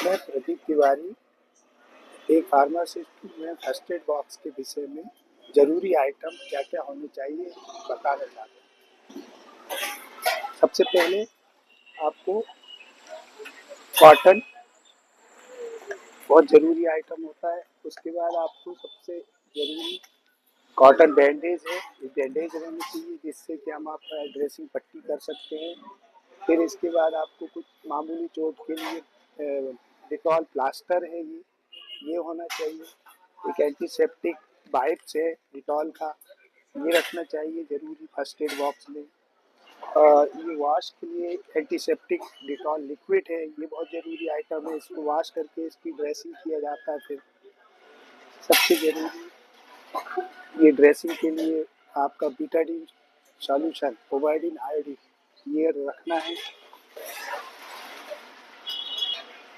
मैं प्रदीप तिवारी एक फार्मासिस्ट हूँ। मैं फर्स्ट एड बॉक्स के विषय में ज़रूरी आइटम क्या-क्या होने चाहिए बताना चाहता हूँ। सबसे पहले आपको कॉटन बहुत ज़रूरी आइटम होता है। उसके बाद आपको सबसे ज़रूरी कॉटन बैंडेज है, ये बैंडेज रहनी चाहिए जिससे कि हम आपका ड्रेसिंग पट्टी कर सकते हैं। फिर इसके बाद आपको कुछ मामूली चोट के लिए डेटॉल प्लास्टर है, ये होना चाहिए। एक एंटीसेप्टिक वाइप्स है डेटॉल का, ये रखना चाहिए ज़रूरी फर्स्ट एड बॉक्स में। ये वॉश के लिए एंटीसेप्टिक डेटॉल लिक्विड है, ये बहुत ज़रूरी आइटम है। इसको वॉश करके इसकी ड्रेसिंग किया जाता है। फिर सबसे ज़रूरी ये ड्रेसिंग के लिए आपका बीटाडीन सॉल्यूशन, प्रोवाइडिन आयोडीन, ये रखना है।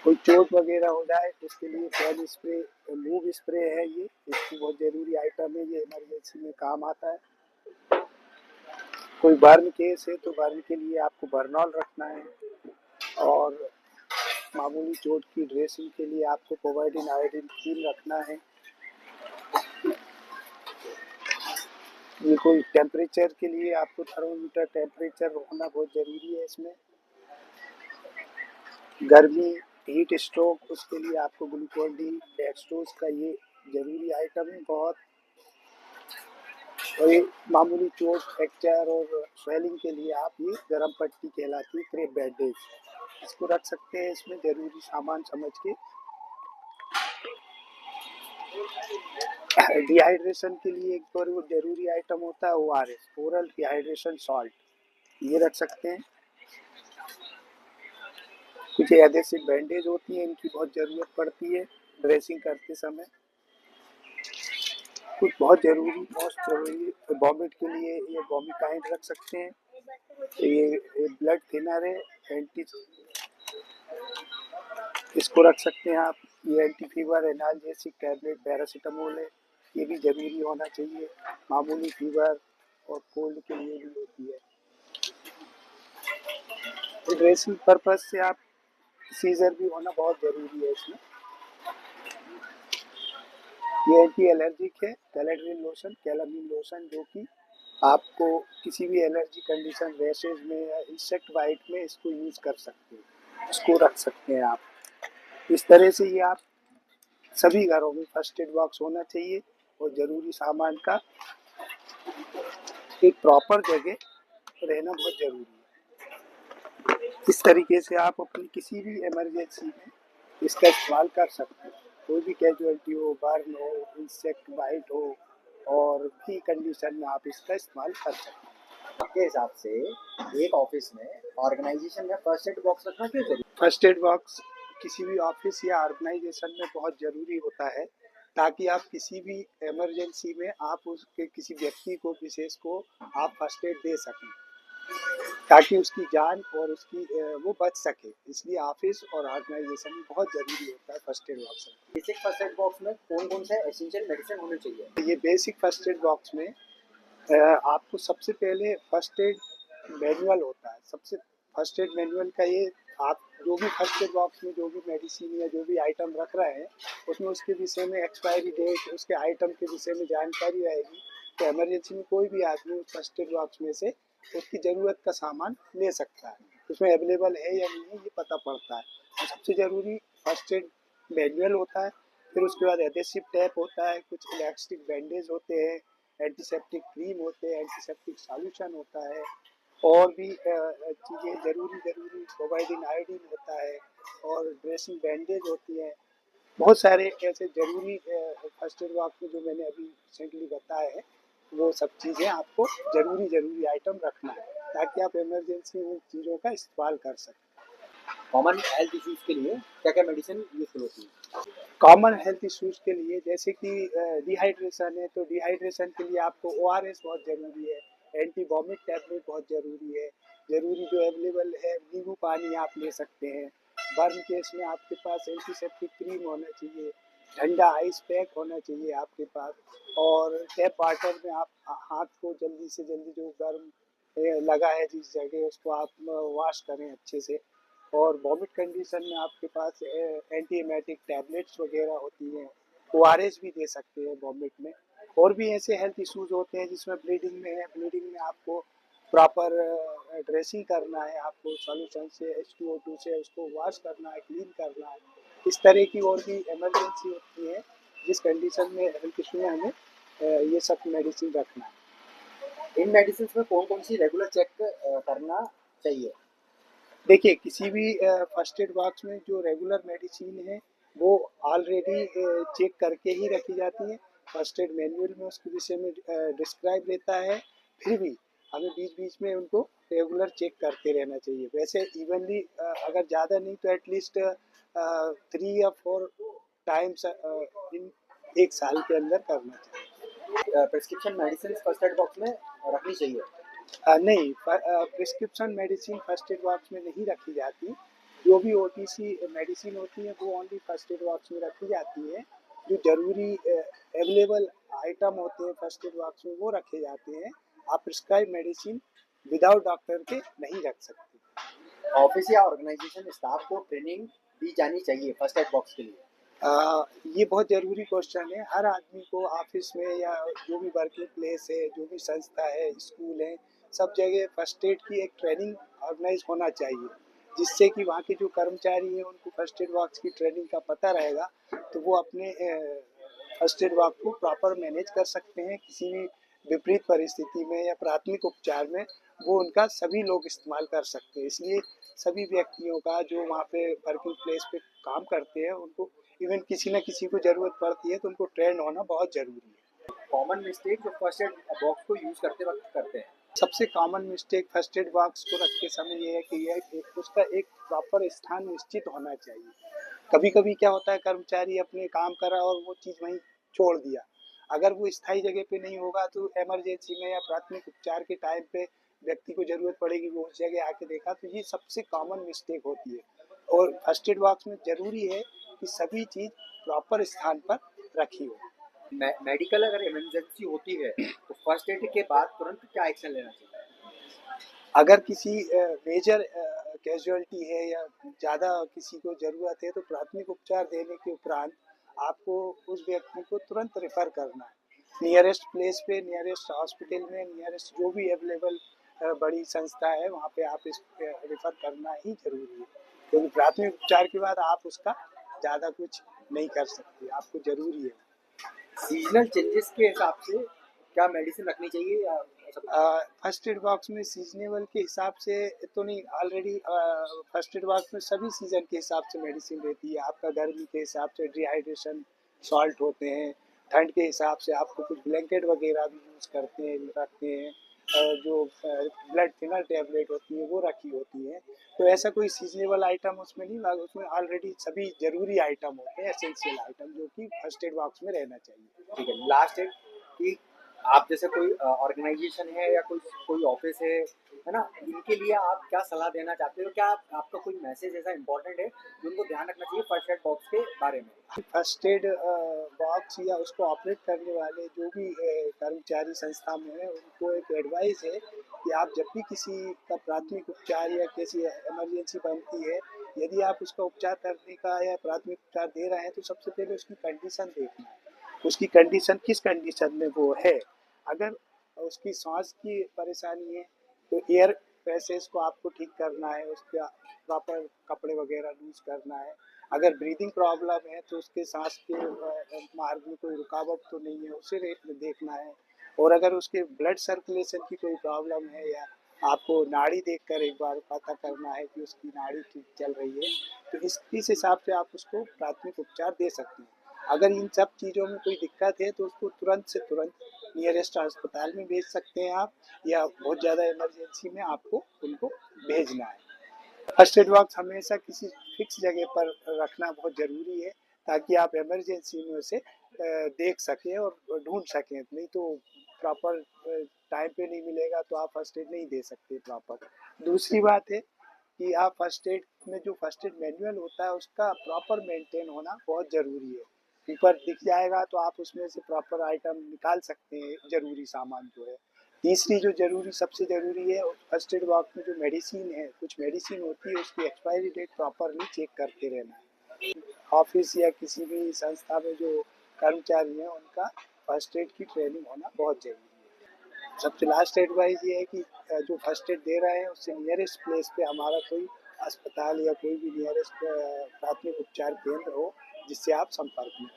कोई चोट वगैरह हो जाए उसके लिए पेन स्प्रे, मूव स्प्रे है, ये इसकी बहुत ज़रूरी आइटम है, ये इमरजेंसी में काम आता है। कोई बर्न केस है तो बर्न के लिए आपको बर्नॉल रखना है। और मामूली चोट की ड्रेसिंग के लिए आपको प्रोवाइडिन आयोडीन क्रीम रखना है। ये कोई टेम्परेचर के लिए आपको थर्मोमीटर टेम्परेचर होना बहुत ज़रूरी है। इसमें गर्मी, हीट स्ट्रोक, उसके लिए आपको ग्लूकोन डी, डेक्सट्रोज का ये ज़रूरी आइटम है बहुत। और ये मामूली चोट, फ्रैक्चर और स्वेलिंग के लिए आप ये गरम पट्टी कहलाती है, क्रेप बैंडेज, इसको रख सकते हैं इसमें ज़रूरी सामान समझ के। डिहाइड्रेशन के लिए एक और वो ज़रूरी आइटम होता है ORS, ओरल डिहाइड्रेशन सॉल्ट, ये रख सकते हैं। कुछ एडेसिव बैंडेज होती हैं, इनकी बहुत ज़रूरत पड़ती है ड्रेसिंग करते समय। कुछ बहुत ज़रूरी वॉमिट के लिए ये वॉमिकाइड रख सकते हैं। ये ब्लड थिनर है, एंटी, इसको रख सकते हैं आप। ये anti fever analgesic tablet paracetamol है, ये भी ज़रूरी होना चाहिए। मामूली फीवर और कोल्ड के लिए भी होती है। तो ड्रेसिंग पर्पज़ से आप सीजर भी होना बहुत ज़रूरी है इसमें। ये एंटी एलर्जिक है, कैलेड्रिन लोशन, कैलामीन लोशन, जो कि आपको किसी भी एलर्जी कंडीशन, रैशेज में या इंसेक्ट बाइट में इसको यूज़ कर सकते हैं, इसको रख सकते हैं आप। इस तरह से ये आप सभी घरों में फर्स्ट एड बॉक्स होना चाहिए और ज़रूरी सामान का एक प्रॉपर जगह रहना बहुत ज़रूरी है। इस तरीके से आप अपनी किसी भी इमरजेंसी में इसका इस्तेमाल कर सकते हैं। कोई भी कैजुअल्टी हो, बर्न हो, इंसेक्ट बाइट हो, और भी कंडीशन में आप इसका इस्तेमाल कर सकते हैं। आपके हिसाब से एक ऑफिस में, ऑर्गेनाइजेशन में फर्स्ट एड बॉक्स रखना क्यों जरूरी? फर्स्ट एड बॉक्स किसी भी ऑफिस या ऑर्गेनाइजेशन में बहुत ज़रूरी होता है, ताकि आप किसी भी इमरजेंसी में आप उसके किसी व्यक्ति को, विशेष को आप फर्स्ट एड दे सकें, ताकि उसकी जान और उसकी वो बच सके। इसलिए ऑफिस और ऑर्गेनाइजेशन में बहुत ज़रूरी होता है first aid box. Basic first aid box में कौन कौन से एसेंशियल मेडिसिन होने चाहिए? ये बेसिक फर्स्ट एड बॉक्स में आपको सबसे पहले फर्स्ट एड मैनुअल होता है। सबसे फर्स्ट एड मैनुअल का ये, आप जो भी फर्स्ट एड बॉक्स में जो भी मेडिसिन या जो भी आइटम रख रहे हैं उसमें उसके विषय में एक्सपायरी डेट, उसके आइटम के विषय में जानकारी रहेगी। तो इमरजेंसी में कोई भी आदमी उस फर्स्ट एड बॉक्स में से उसकी ज़रूरत का सामान ले सकता है, उसमें अवेलेबल है या नहीं है ये पता पड़ता है। और सबसे ज़रूरी फर्स्ट एड मैनुअल होता है। फिर उसके बाद एडेसिव टैप होता है, कुछ इलास्टिक बैंडेज होते हैं, एंटीसेप्टिक क्रीम होते हैं, एंटीसेप्टिक सॉल्यूशन होता है, और भी चीज़ें ज़रूरी प्रोवाइडिन आयोडीन होता है, और ड्रेसिंग बैंडेज होती है। बहुत सारे ऐसे ज़रूरी फर्स्ट एड बॉक्स में जो मैंने अभी रिसेंटली बताया है, वो सब चीज़ें आपको ज़रूरी आइटम रखना है, ताकि आप इमरजेंसी में उन चीज़ों का इस्तेमाल कर सकें। कॉमन हेल्थ इश्यूज के लिए क्या क्या मेडिसिन यूजफुल होती है? कॉमन हेल्थ इश्यूज के लिए जैसे कि डिहाइड्रेशन है, तो डिहाइड्रेशन के लिए आपको ORS बहुत ज़रूरी है, एंटी वॉमिट टैबलेट बहुत ज़रूरी है। ज़रूरी जो अवेलेबल है, नींबू पानी आप ले सकते हैं। बर्न केस में आपके पास एंटीसेप्टिक क्रीम होना चाहिए, ठंडा आइस पैक होना चाहिए आपके पास, और टैप वाटर में आप हाथ को जल्दी से जल्दी जो गर्म लगा है जिस जगह, उसको आप वॉश करें अच्छे से। और वॉमिट कंडीशन में आपके पास एंटीएमेटिक टैबलेट्स वगैरह होती हैं, ओआरएस भी दे सकते हैं वॉमिट में। और भी ऐसे हेल्थ इश्यूज होते हैं जिसमें ब्लीडिंग में है, ब्लीडिंग में आपको प्रॉपर ड्रेसिंग करना है, आपको सॉल्यूशन से H2O2 से उसको वॉश करना है, क्लीन करना है। इस तरह की और भी इमरजेंसी होती है जिस कंडीशन में हेल्थ इशू में हमें ये सब मेडिसिन रखना है। इन मेडिसिन में कौन कौन सी रेगुलर चेक करना चाहिए? देखिए, किसी भी फर्स्ट एड बॉक्स में जो रेगुलर मेडिसिन है वो ऑलरेडी चेक करके ही रखी जाती है। फर्स्ट एड मैनुअल में उसके विषय में डिस्क्राइब रहता है। फिर भी हमें बीच-बीच में उनको रेगुलर चेक करते रहना चाहिए। वैसे इवनली अगर ज़्यादा नहीं तो एटलीस्ट 3 या 4 टाइम्स इन 1 साल के अंदर करना चाहिए। Prescription medicine first aid box में रखनी चाहिए? नहीं, prescription medicine first aid box में नहीं रखी जाती। जो भी ओटीसी मेडिसिन होती है वो ओनली फर्स्ट एड बॉक्स में रखी जाती है। जो ज़रूरी अवेलेबल आइटम होते हैं फर्स्ट एड बॉक्स में वो रखे जाते हैं। आप प्रिस्क्राइब मेडिसिन विदाउट डॉक्टर के नहीं रख सकते। ऑफिस या ऑर्गेनाइजेशन स्टाफ को ट्रेनिंग दी जानी चाहिए फर्स्ट एड बॉक्स के लिए? ये बहुत ज़रूरी क्वेश्चन है। हर आदमी को ऑफिस में या जो भी वर्किंग प्लेस है, जो भी संस्था है, स्कूल है, सब जगह फर्स्ट एड की एक ट्रेनिंग ऑर्गेनाइज होना चाहिए, जिससे कि वहाँ के जो कर्मचारी हैं उनको फर्स्ट एड बॉक्स की ट्रेनिंग का पता रहेगा, तो वो अपने फर्स्ट एड बॉक्स को प्रॉपर मैनेज कर सकते हैं। किसी भी विपरीत परिस्थिति में या प्राथमिक उपचार में वो उनका सभी लोग इस्तेमाल कर सकते हैं। इसलिए सभी व्यक्तियों का जो वहाँ पे वर्किंग प्लेस पे काम करते हैं उनको इवन किसी न किसी को ज़रूरत पड़ती है तो उनको ट्रेन होना बहुत ज़रूरी है। कॉमन मिस्टेक जो फर्स्ट एड बॉक्स को यूज करते वक्त करते हैं? सबसे common mistake first aid box को रखते समय ये है कि उसका एक प्रॉपर स्थान निश्चित होना चाहिए। कभी-कभी क्या होता है कर्मचारी अपने काम कर रहा है और वो चीज़ वहीं छोड़ दिया। अगर वो स्थायी जगह पे नहीं होगा तो इमरजेंसी में या प्राथमिक उपचार के टाइम पे व्यक्ति को ज़रूरत पड़ेगी, वो उस जगह आके देखा, तो ये सबसे कॉमन मिस्टेक होती है। और फर्स्ट एड बॉक्स में ज़रूरी है कि सभी चीज़ प्रॉपर स्थान पर रखी हो। मेडिकल अगर इमरजेंसी होती है तो फर्स्ट एड के बाद तुरंत क्या एक्शन लेना चाहिए? अगर किसी मेजर कैजुअल्टी है या ज़्यादा किसी को ज़रूरत है तो प्राथमिक उपचार देने के उपरांत आपको उस व्यक्ति को तुरंत रेफ़र करना है। नियरेस्ट प्लेस पे, नियरेस्ट हॉस्पिटल में, नियरेस्ट जो भी अवेलेबल बड़ी संस्था है वहाँ पे आप इस रेफ़र करना ही ज़रूरी है। क्योंकि प्राथमिक उपचार के बाद आप उसका ज़्यादा कुछ नहीं कर सकते, आपको ज़रूरी है। सीजनल चेंजेस के हिसाब से क्या मेडिसिन रखनी चाहिए या फर्स्ट एड बॉक्स में सीजनेबल के हिसाब से तो नहीं, ऑलरेडी फर्स्ट एड बॉक्स में सभी सीज़न के हिसाब से मेडिसिन रहती है। आपका गर्मी के हिसाब से डिहाइड्रेशन सॉल्ट होते हैं, ठंड के हिसाब से आपको कुछ ब्लैंकेट वगैरह भी यूज़ करते हैं, रखते हैं। जो ब्लड थिनर टैबलेट होती है वो रखी होती है। तो ऐसा कोई सीजनेबल आइटम उसमें नहीं, उसमें ऑलरेडी सभी ज़रूरी आइटम होते हैं, एसेंशियल आइटम जो कि फर्स्ट एड बॉक्स में रहना चाहिए। ठीक है, लास्ट है कि आप जैसे कोई ऑर्गेनाइजेशन है या कोई कोई ऑफिस है ना, इनके लिए आप क्या सलाह देना चाहते हो? क्या आपका कोई मैसेज ऐसा इंपॉर्टेंट है जो उनको ध्यान रखना चाहिए फर्स्ट एड बॉक्स के बारे में? फर्स्ट एड बॉक्स या उसको ऑपरेट करने वाले जो भी कर्मचारी संस्था में है उनको एक एडवाइस है कि आप जब भी किसी का प्राथमिक उपचार या किसी इमरजेंसी बनती है, यदि आप उसका उपचार करने का या प्राथमिक उपचार दे रहे हैं तो सबसे पहले उसकी कंडीशन देखना है। उसकी कंडीशन किस कंडीशन में वो है। अगर उसकी सांस की परेशानी है तो एयर पैसेज को आपको ठीक करना है, उसका प्रॉपर कपड़े वगैरह लूज करना है। अगर ब्रीदिंग प्रॉब्लम है तो उसके सांस के मार्ग में कोई रुकावट तो नहीं है, उसे देखना है। और अगर उसके ब्लड सर्कुलेशन की कोई प्रॉब्लम है या आपको नाड़ी देखकर एक बार पता करना है कि उसकी नाड़ी ठीक चल रही है, तो इस हिसाब से आप उसको प्राथमिक उपचार दे सकते हैं। अगर इन सब चीज़ों में कोई दिक्कत है तो उसको तुरंत से तुरंत नियरेस्ट अस्पताल में भेज सकते हैं आप, या बहुत ज़्यादा इमरजेंसी में आपको उनको भेजना है। फर्स्ट एड बॉक्स हमेशा किसी फिक्स जगह पर रखना बहुत ज़रूरी है ताकि आप इमरजेंसी में उसे देख सकें और ढूंढ सकें। नहीं तो प्रॉपर टाइम पे नहीं मिलेगा तो आप फर्स्ट एड नहीं दे सकते प्रॉपर। दूसरी बात है कि आप फर्स्ट एड में जो फर्स्ट एड मैनुअल होता है उसका प्रॉपर मेंटेन होना बहुत ज़रूरी है। ऊपर दिख जाएगा तो आप उसमें से प्रॉपर आइटम निकाल सकते हैं, ज़रूरी सामान जो है। तीसरी जो ज़रूरी सबसे ज़रूरी है फर्स्ट एड बॉक्स में जो मेडिसिन है, कुछ मेडिसिन होती है उसकी एक्सपायरी डेट प्रॉपरली चेक करते रहना है। ऑफिस या किसी भी संस्था में जो कर्मचारी हैं उनका फर्स्ट एड की ट्रेनिंग होना बहुत ज़रूरी है। सबसे लास्ट एडवाइस ये है कि जो फर्स्ट एड दे रहे हैं उससे नियरेस्ट प्लेस पे हमारा कोई अस्पताल या कोई भी नियरेस्ट प्राथमिक उपचार केंद्र हो जिससे आप संपर्क में